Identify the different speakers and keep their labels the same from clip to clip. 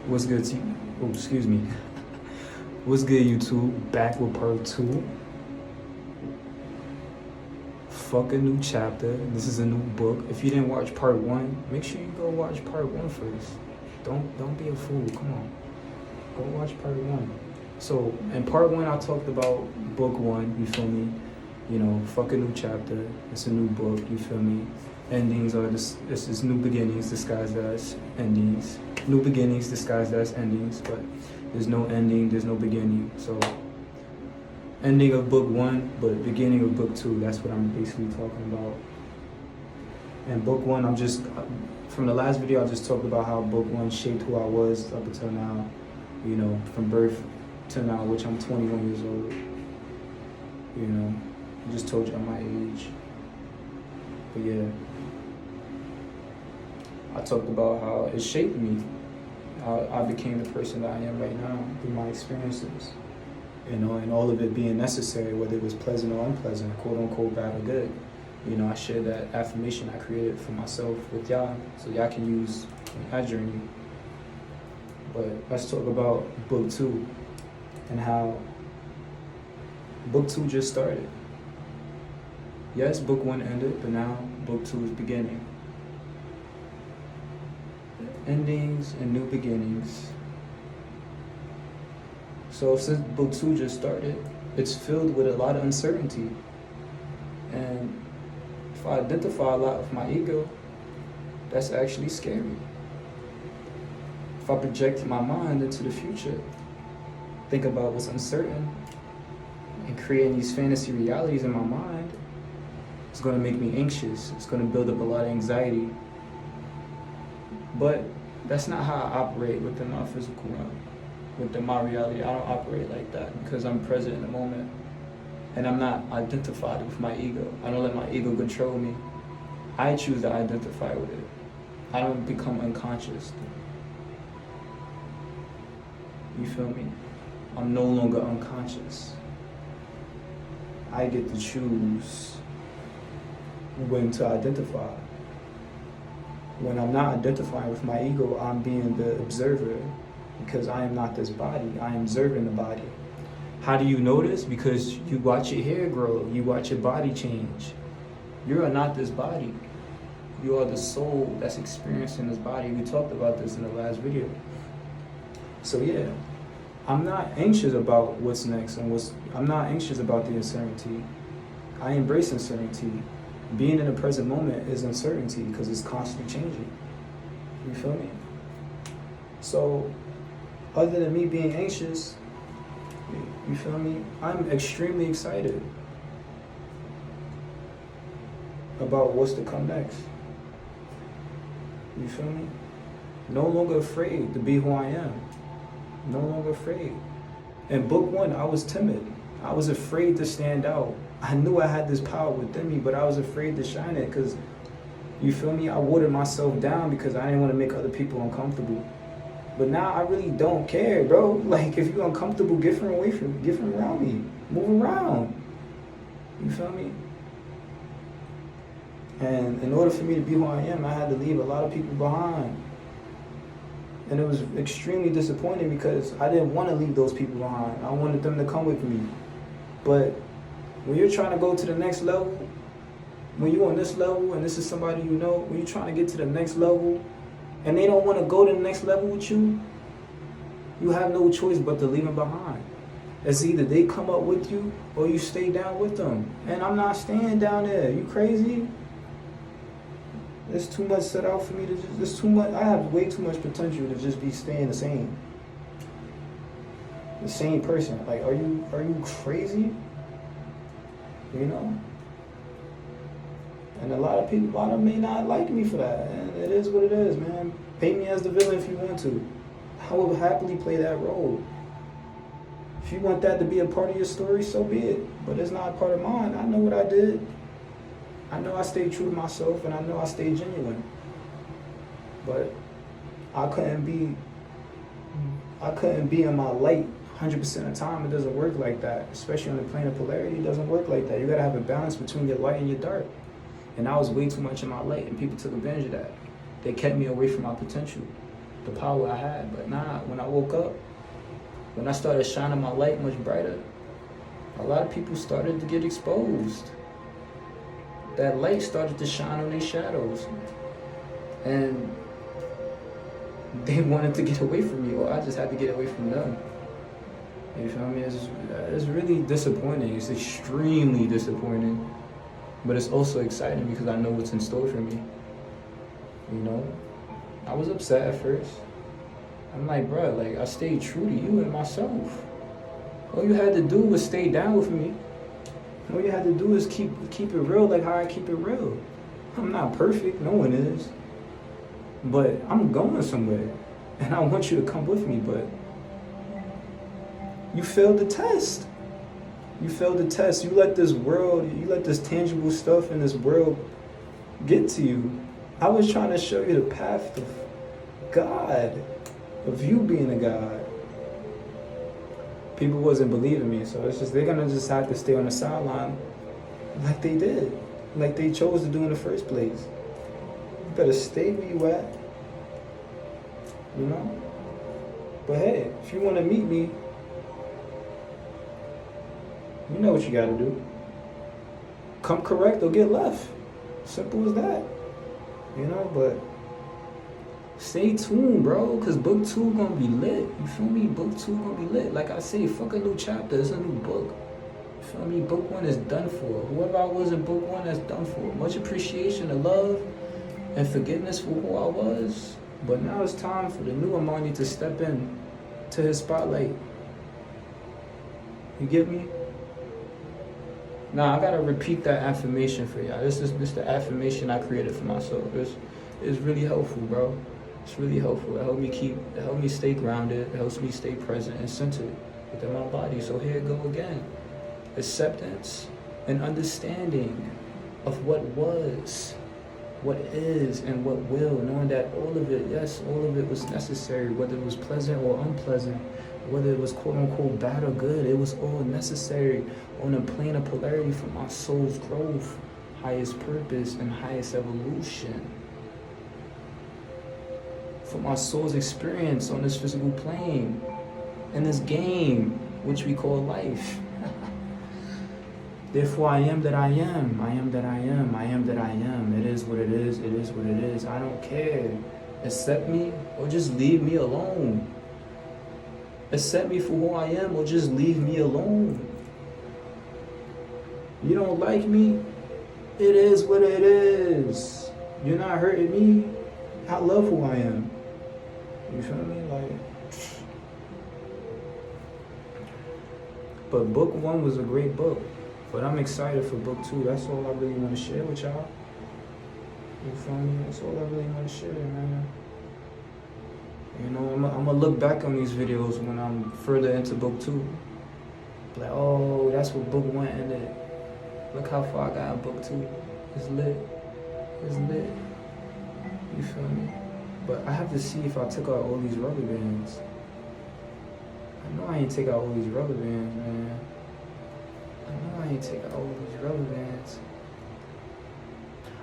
Speaker 1: What's good, oh, excuse me. What's good, YouTube? Back with part 2. Fuck a new chapter. This is a new book. If you didn't watch part 1, make sure you go watch part 1 first. Don't be a fool. Come on. Go watch part 1. So, in part 1, I talked about book 1, you feel me? You know, fuck a new chapter. It's a new book, you feel me? Endings are this is new beginnings disguised as endings. New beginnings disguised as endings, but there's no ending, there's no beginning. So ending of book 1, but beginning of book 2, that's what I'm basically talking about. And book 1, from the last video I just talked about how book 1 shaped who I was up until now, you know, from birth to now, which I'm 21 years old. You know, I just told you my age. But yeah, I talked about how it shaped me, how I became the person that I am right now through my experiences, you know, and all of it being necessary, whether it was pleasant or unpleasant, quote unquote, bad or good. You know, I shared that affirmation I created for myself with y'all, so y'all can use in that journey. But let's talk about book 2 and how book 2 just started. Yes, book 1 ended, but now book 2 is beginning. Endings and new beginnings. So since book 2 just started, it's filled with a lot of uncertainty. And if I identify a lot with my ego, that's actually scary. If I project my mind into the future, think about what's uncertain, and creating these fantasy realities in my mind, it's going to make me anxious. It's going to build up a lot of anxiety. But that's not how I operate within my physical realm. Within my reality, I don't operate like that because I'm present in the moment. And I'm not identified with my ego. I don't let my ego control me. I choose to identify with it. I don't become unconscious. You feel me? I'm no longer unconscious. I get to choose when to identify. When I'm not identifying with my ego, I'm being the observer because I am not this body. I am observing the body. How do you know this? Because you watch your hair grow, you watch your body change. You are not this body. You are the soul that's experiencing this body. We talked about this in the last video. So yeah, I'm not anxious about what's next I'm not anxious about the uncertainty. I embrace uncertainty. Being in the present moment is uncertainty because it's constantly changing. You feel me? So, other than me being anxious, you feel me? I'm extremely excited about what's to come next. You feel me? No longer afraid to be who I am. No longer afraid. In book 1, I was timid. I was afraid to stand out. I knew I had this power within me, but I was afraid to shine it because, you feel me? I watered myself down because I didn't want to make other people uncomfortable. But now I really don't care, bro. Like, if you're uncomfortable, get from around me. Move around. You feel me? And in order for me to be who I am, I had to leave a lot of people behind. And it was extremely disappointing because I didn't want to leave those people behind. I wanted them to come with me. But when you're trying to go to the next level, when you're on this level and this is somebody you know, when you're trying to get to the next level and they don't want to go to the next level with you, you have no choice but to leave them behind. It's either they come up with you or you stay down with them. And I'm not staying down there. You crazy? There's too much set out for me to just, there's too much, I have way too much potential to just be staying the same. The same person. Like, are you crazy? You know? And a lot of them may not like me for that. And it is what it is, man. Paint me as the villain if you want to. I will happily play that role. If you want that to be a part of your story, so be it. But it's not a part of mine. I know what I did. I know I stayed true to myself, and I know I stayed genuine. But I couldn't be in my light 100% of the time. It doesn't work like that. Especially on the plane of polarity, it doesn't work like that. You gotta have a balance between your light and your dark. And I was way too much in my light, and people took advantage of that. They kept me away from my potential. the power I had. But nah, when I woke up, when I started shining my light much brighter, a lot of people started to get exposed. That light started to shine on their shadows. And they wanted to get away from me, or I just had to get away from them. You feel me? It's really disappointing. It's extremely disappointing. But it's also exciting because I know what's in store for me. You know? I was upset at first. I'm like, bro, like, I stayed true to you and myself. All you had to do was stay down with me. All you had to do is keep it real like how I keep it real. I'm not perfect, no one is. But I'm going somewhere. And I want you to come with me, but you failed the test. You failed the test. You let this world, you let this tangible stuff in this world get to you. I was trying to show you the path of God, of you being a God. People wasn't believing me, so it's just, they're gonna just have to stay on the sideline like they did, like they chose to do in the first place. You better stay where you at, you know? But hey, if you wanna meet me, you know what you gotta do. Come correct or get left. Simple as that. You know, but stay tuned, bro, because book 2 gonna be lit. You feel me? Book 2 gonna be lit. Like I say, fuck a new chapter. It's a new book. You feel me? Book 1 is done for. Whoever I was in book 1, that's done for. Much appreciation and love and forgiveness for who I was. But now it's time for the new Amani to step in to his spotlight. You get me? Now I gotta repeat that affirmation for y'all. This is the affirmation I created for myself. It's really helpful, bro. It's really helpful. It helped me stay grounded. It helps me stay present and centered within my body. So here it go again. Acceptance and understanding of what was, what is, and what will. Knowing that all of it, yes, all of it was necessary, whether it was pleasant or unpleasant, whether it was quote unquote bad or good, it was all necessary on a plane of polarity for my soul's growth, highest purpose, and highest evolution. For my soul's experience on this physical plane, in this game, which we call life. Therefore, I am that I am. I am that I am. I am that I am. It is what it is. It is what it is. I don't care. Accept me or just leave me alone. Accept me for who I am or just leave me alone. You don't like me? It is what it is. You're not hurting me. I love who I am. You feel me? Like, but book 1 was a great book. But I'm excited for book 2. That's all I really want to share with y'all. You feel me? That's all I really want to share, man. You know, I'm gonna look back on these videos when I'm further into book 2. Like, oh, that's what book 1 ended. Look how far I got in book 2. It's lit. It's lit. You feel me? But I have to see if I took out all these rubber bands. I know I ain't take out all these rubber bands, man. I know I ain't take out all these rubber bands.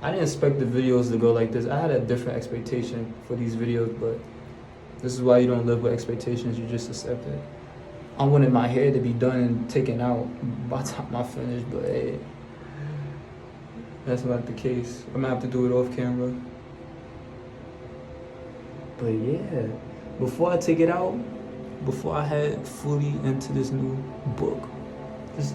Speaker 1: I didn't expect the videos to go like this. I had a different expectation for these videos, but this is why you don't live with expectations, you just accept it. I wanted my hair to be done and taken out by the time I finish, but hey, that's not the case. I'm gonna have to do it off camera. But yeah, before I take it out, before I head fully into this new book,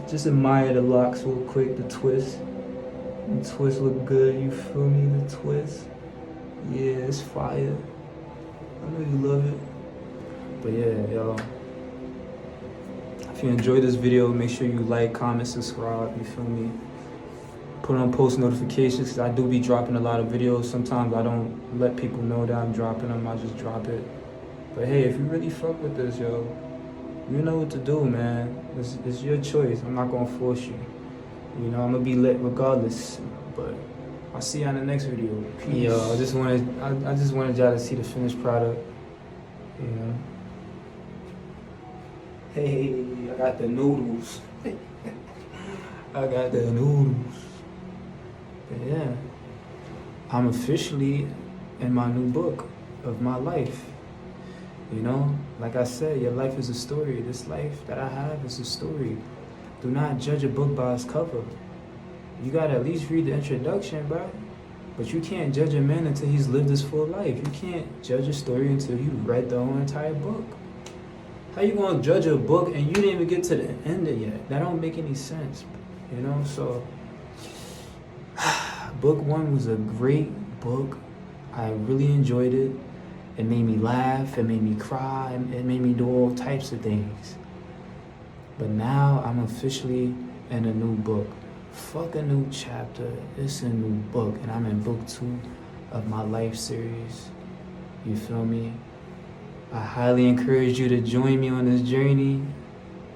Speaker 1: just admire the locks real quick, the twist. The twist look good, you feel me? The twist. Yeah, it's fire. I know you love it. But yeah, y'all. If you enjoyed this video, make sure you like, comment, subscribe, you feel me? Put on post notifications, because I do be dropping a lot of videos. Sometimes I don't let people know that I'm dropping them, I just drop it. But hey, if you really fuck with this, yo, you know what to do, man. It's your choice. I'm not gonna force you. You know, I'm gonna be lit regardless. But I'll see you on the next video. Peace. Yo, I just wanted y'all to see the finished product. You know. Hey, I got the noodles. I got the noodles. But yeah, I'm officially in my new book of my life. You know, like I said, your life is a story. This life that I have is a story. Do not judge a book by its cover. You gotta at least read the introduction, bro. But you can't judge a man until he's lived his full life. You can't judge a story until you read the whole entire book. How you gonna judge a book and you didn't even get to the end of it yet? That don't make any sense, you know? So, book one was a great book. I really enjoyed it. It made me laugh, it made me cry, it made me do all types of things. But now I'm officially in a new book. Fuck a new chapter, it's a new book, and I'm in book 2 of my life series. You feel me? I highly encourage you to join me on this journey.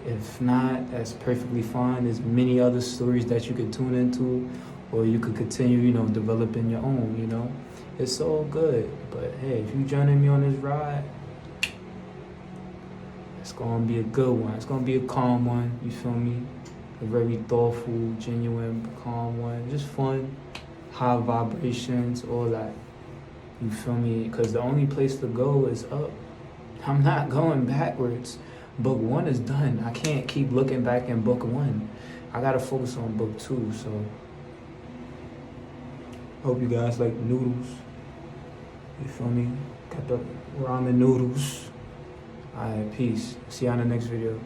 Speaker 1: If not, that's perfectly fine. There's many other stories that you could tune into, or you could continue, developing your own, It's all good. But hey, if you joining me on this ride, it's gonna be a good one. It's gonna be a calm one, you feel me? A very thoughtful, genuine, calm one. Just fun, high vibrations, all that. You feel me? Because the only place to go is up. I'm not going backwards. Book 1 is done. I can't keep looking back in book 1. I gotta focus on book 2, so hope you guys like noodles. You feel me? Got the ramen noodles. Alright, peace. See you on the next video.